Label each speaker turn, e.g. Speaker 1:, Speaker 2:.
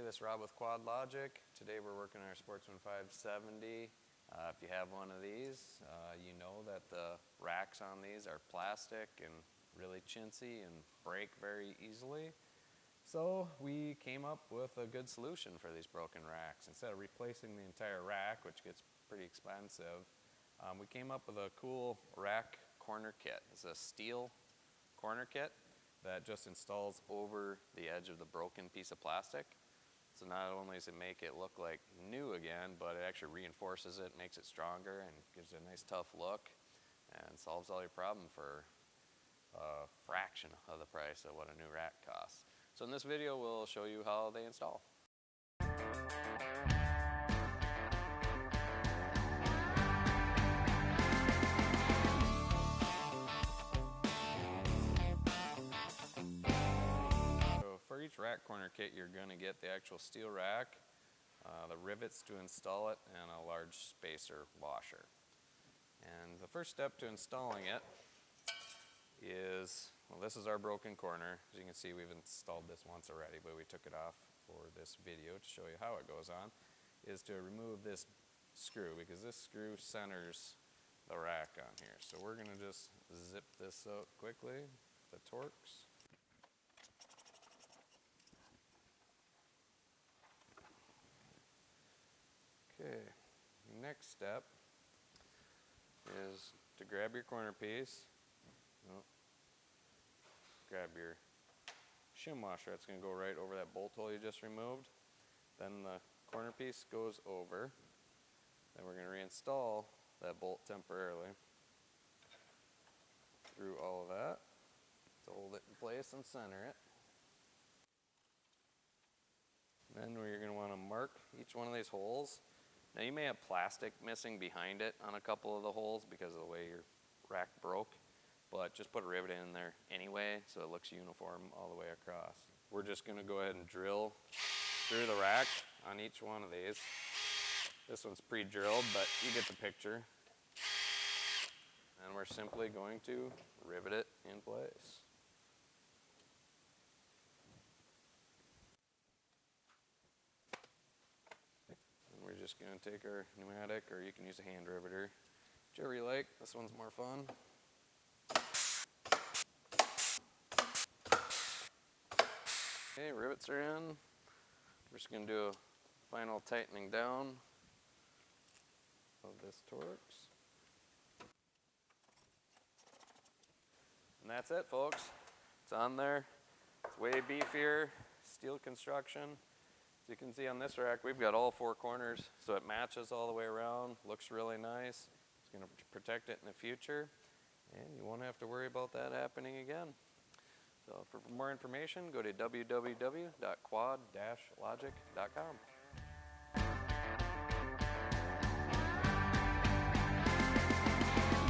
Speaker 1: this is Rob with Quad Logic. Today we're working on our Sportsman 570. If you have one of these, you know that the racks on these are plastic and really chintzy and break very easily. So we came up with a good solution for these broken racks. Instead of replacing the entire rack, which gets pretty expensive, we came up with a cool rack corner kit. It's a steel corner kit that just installs over the edge of the broken piece of plastic. So not only does it make it look like new again, but it actually reinforces it, makes it stronger, and gives it a nice tough look, and solves all your problem for a fraction of the price of what a new rack costs. So in this video, we'll show you how they install. So for each rack corner kit, you're going to get the actual steel rack, the rivets to install it, and a large spacer washer. And the first step to installing it is, well, this is our broken corner. As you can see, we've installed this once already, but we took it off for this video to show you how it goes on, is to remove this screw, because this screw centers the rack on here. So we're going to just zip this out quickly, the Torx. Okay, next step is to grab your corner piece. Grab your shim washer. That's going to go right over that bolt hole you just removed. Then the corner piece goes over. Then we're going to reinstall that bolt temporarily through all of that to hold it in place and center it. Then you're going to want to mark each one of these holes. Now you may have plastic missing behind it on a couple of the holes because of the way your rack broke, but just put a rivet in there anyway so it looks uniform all the way across. We're just going to go ahead and drill through the rack on each one of these. This one's pre-drilled, but you get the picture. And we're simply going to rivet it in place. And we're just going to take our pneumatic, or you can use a hand riveter, whichever you like. This one's more fun. Okay, rivets are in. We're just going to do a final tightening down of this Torx. And that's it, folks. It's on there. It's way beefier, steel construction. As you can see on this rack, we've got all four corners, so it matches all the way around, looks really nice. It's going to protect it in the future, and you won't have to worry about that happening again. So for more information, go to www.quad-logic.com.